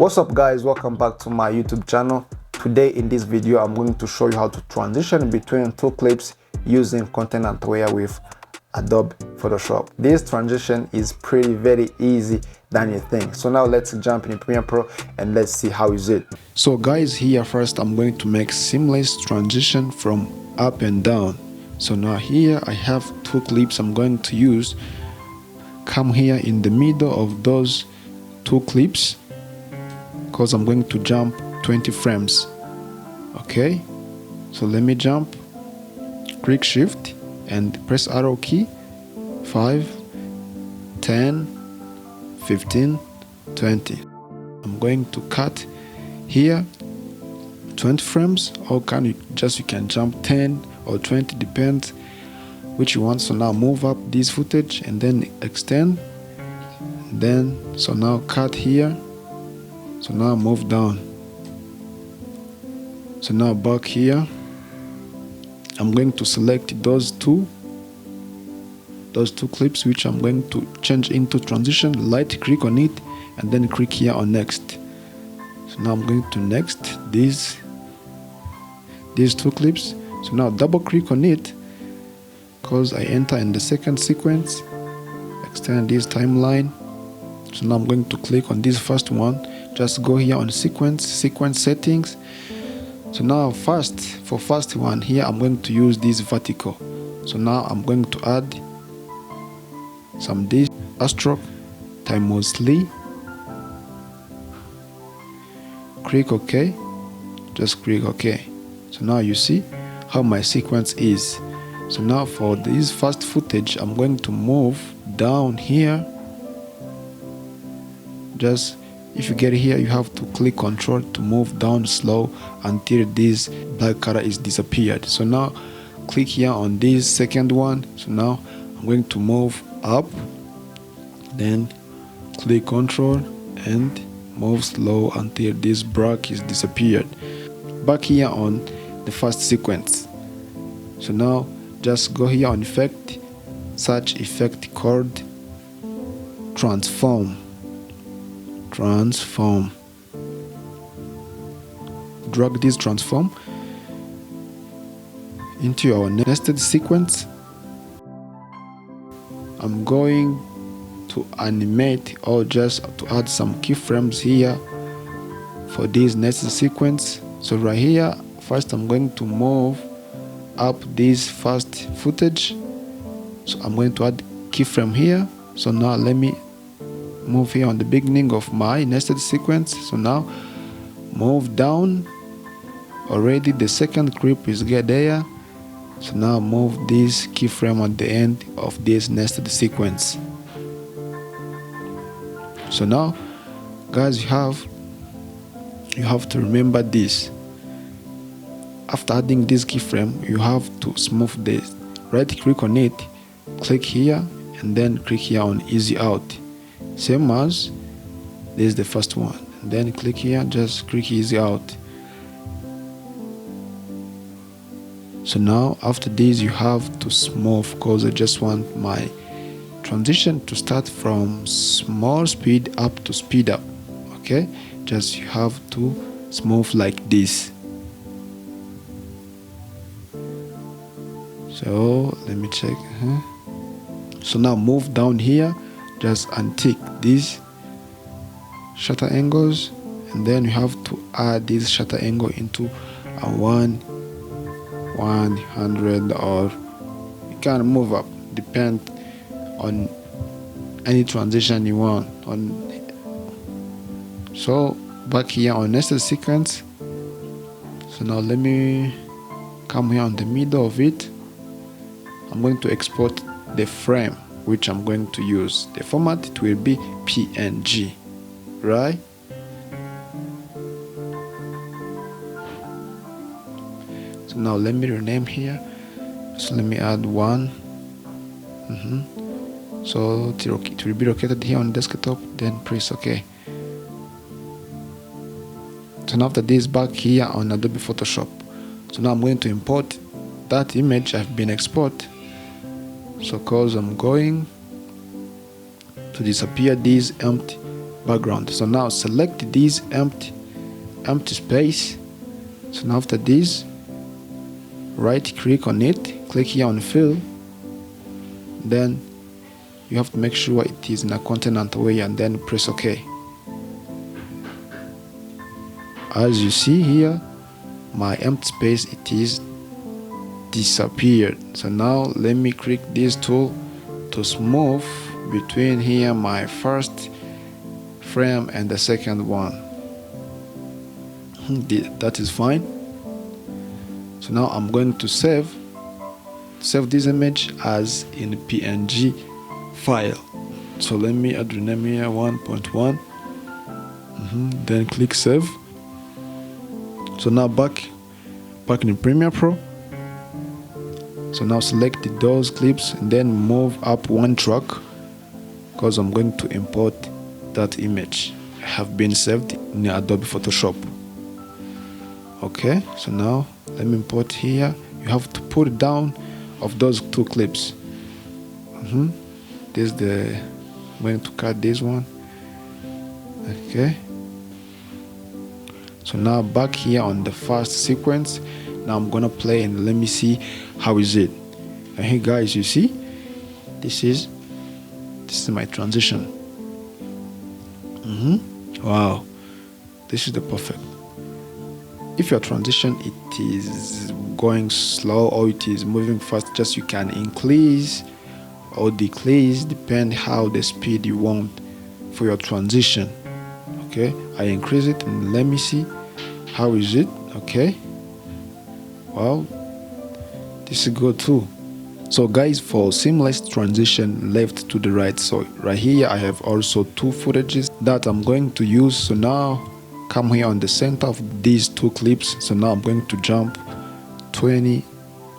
What's up guys, welcome back to my YouTube channel. Today in this video I'm going to show you how to transition between two clips using content and layer with Adobe Photoshop. This transition is very easy than you think. So now let's jump in Premiere Pro and let's see how is it. So guys, here first I'm going to make seamless transition from up and down. So now here I have two clips I'm going to use. Come here in the middle of those two clips because I'm going to jump 20 frames. Okay, so let me jump, click shift and press arrow key. 5, 10, 15, 20. I'm going to cut here 20 frames, or you can jump 10 or 20, depends which you want. So now move up this footage and then extend, so now cut here. So now move down. So now back here, I'm going to select those two clips which I'm going to change into transition. Right click on it and then click here on next. So now I'm going to next these two clips. So now double click on it because I enter in the second sequence. Extend this timeline. So now I'm going to click on this first one. Just go here on sequence settings. So now for first one here I'm going to use this vertical. So now I'm going to add some this stroke times 3. Click OK. Just click OK. So now you see how my sequence is. So now for this first footage I'm going to move down here. Just if you get here, you have to click Control to move down slow until this black color is disappeared. So now click here on this second one. So now I'm going to move up, then click Control and move slow until this black is disappeared. Back here on the first sequence. So now just go here on Effect, search effect called Transform. Drag this transform into our nested sequence. I'm going to animate or just to add some keyframes here for this nested sequence. So right here, first I'm going to move up this first footage. So I'm going to add keyframe here. So now let me move here on the beginning of my nested sequence. So now move down. Already the second clip is there. So now move this keyframe at the end of this nested sequence. So now guys, you have to remember this. After adding this keyframe, you have to smooth this. Right click on it, click here and then click here on easy out. Same as this is the first one, and then click here, just click easy out. So now after this you have to smooth because I just want my transition to start from small speed up to speed up. Okay, just you have to smooth like this. So let me check. So now move down here, just untick these shutter angles, and then you have to add this shutter angle into a 100, or you can move up, depend on any transition you want on. So back here on nested sequence. So now let me come here on the middle of it. I'm going to export the frame which I'm going to use. The format, it will be PNG, right? So now let me rename here. So let me add one. So it will be located here on desktop, then press OK. So now after this, back here on Adobe Photoshop. So now I'm going to import that image I've been exported. So cause I'm going to disappear this empty background. So now select this empty space. So now after this, right click on it, click here on fill, then you have to make sure it is in a content and way, and then press OK. As you see here, my empty space, it is disappeared. So now let me click this tool to smooth between here my first frame and the second one. That is fine. So now I'm going to save this image as in PNG file. So let me add the name here 1.1. Then click save. So now back in Premiere Pro. So now select those clips and then move up one track, because I'm going to import that image. Have been saved in Adobe Photoshop. Okay, so now let me import here. You have to put it down of those two clips. This I'm going to cut this one. Okay. So now back here on the first sequence. Now I'm gonna play and let me see how is it. And here guys, you see, this is my transition. Wow, this is the perfect. If your transition it is going slow or it is moving fast, just you can increase or decrease, depend how the speed you want for your transition. Okay, I increase it and let me see how is it. Okay, wow, this is good too. So guys, for seamless transition left to the right, so right here I have also two footages that I'm going to use. So now come here on the center of these two clips. So now I'm going to jump 20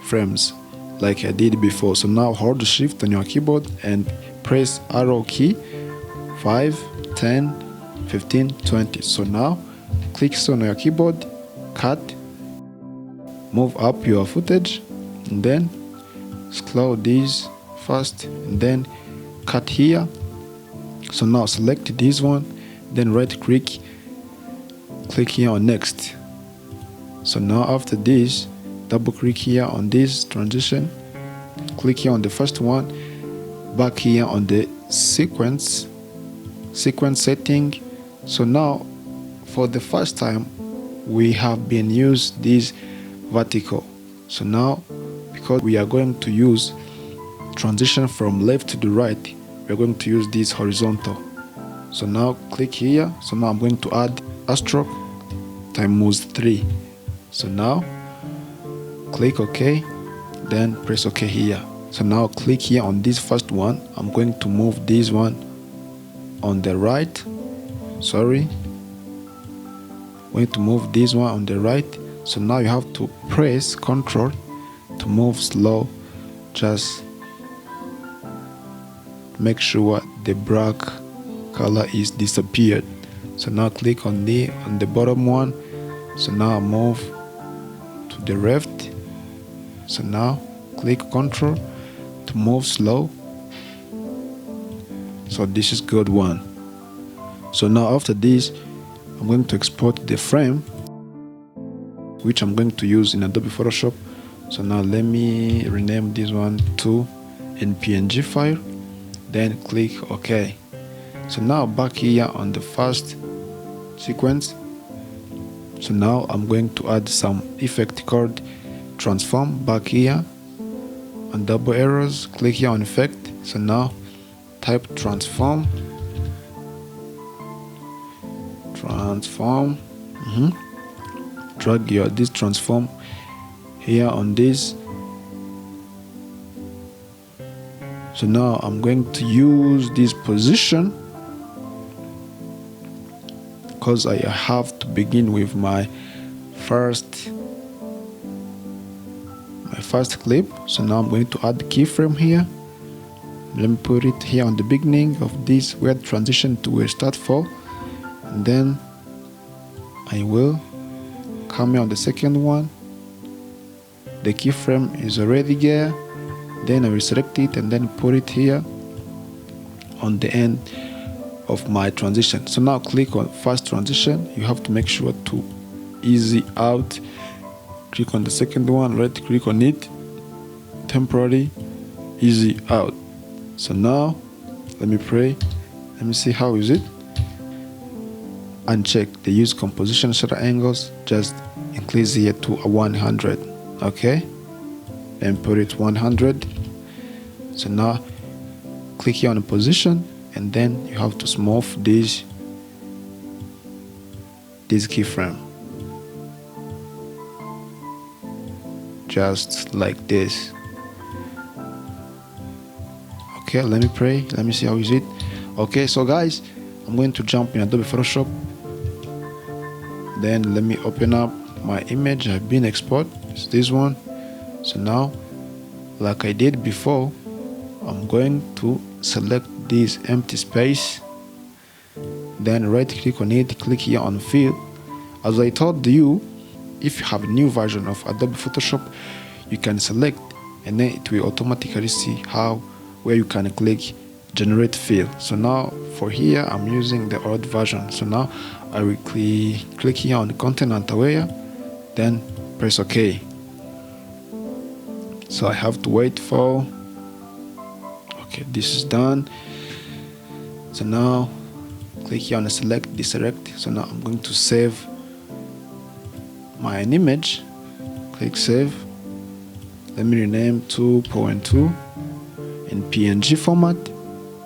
frames like I did before. So now hold the shift on your keyboard and press arrow key 5, 10, 15, 20. So now click on your keyboard, cut, move up your footage, and then scroll this first and then cut here. So now select this one, then right click here on next. So now after this, double click here on this transition, click here on the first one, back here on the sequence setting. So now for the first time we have been used this vertical. So now because we are going to use transition from left to the right, we are going to use this horizontal. So now click here. So now I'm going to add a stroke times 3. So now click OK, then press OK here. So now click here on this first one. I'm going to move this one on the right. Sorry, I'm going to move this one on the right. So now you have to press Ctrl to move slow. Just make sure the black color is disappeared. So now click on the bottom one. So now move to the left. So now click Ctrl to move slow. So this is good one. So now after this, I'm going to export the frame, which I'm going to use in Adobe Photoshop. So now let me rename this one to PNG file, then click OK. So now back here on the first sequence. So now I'm going to add some effect called transform. Back here on double arrows, click here on effect. So now type transform. Drag this transform here on this. So now I'm going to use this position because I have to begin with my first clip. So now I'm going to add keyframe here. Let me put it here on the beginning of this where the transition to will start for, and then I will come here on the second one. The keyframe is already there. Then I will select it and then put it here on the end of my transition. So now click on first transition. You have to make sure to easy out. Click on the second one, right click on it, temporary, easy out. So now let me pray. Let me see how is it. Uncheck the use composition shutter angles, just increase here to a 100. Okay, and put it 100. So now click here on the position, and then you have to smooth this keyframe just like this. Okay, let me pray. Let me see how is it. Okay, so guys, I'm going to jump in Adobe Photoshop. Then let me open up my image I've been export. It's this one. So now, like I did before, I'm going to select this empty space, then right click on it, click here on fill. As I told you, if you have a new version of Adobe Photoshop, you can select, and then it will automatically see where you can click generate fill. So now for here I'm using the old version. So now I will click here on the content and aware, then press OK. So I have to wait for, okay, this is done. So now click here on the select, deselect. So now I'm going to save my image. Click save. Let me rename 2.2 in PNG format.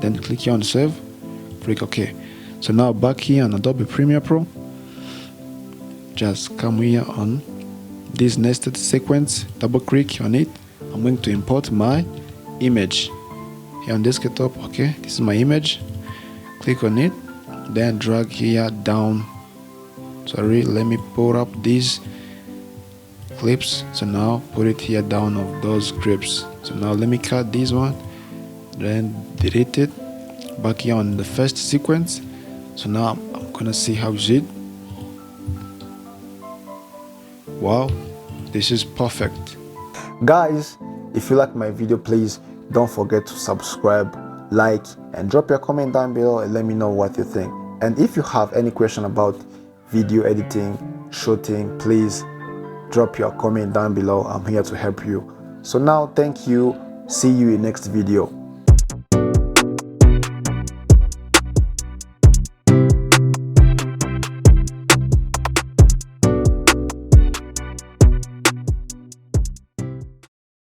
Then click here on save. Click OK. So now back here on Adobe Premiere Pro, just come here on this nested sequence, double click on it. I'm going to import my image here on desktop. Okay, this is my image. Click on it, then drag here down. Sorry, let me pull up these clips. So now put it here down of those clips. So now let me cut this one, then delete it. Back here on the first sequence. So now I'm gonna see how is it. Wow, this is perfect. Guys, if you like my video, please don't forget to subscribe, like, and drop your comment down below and let me know what you think. And if you have any question about video editing, shooting, please drop your comment down below. I'm here to help you. So now, thank you. See you in next video.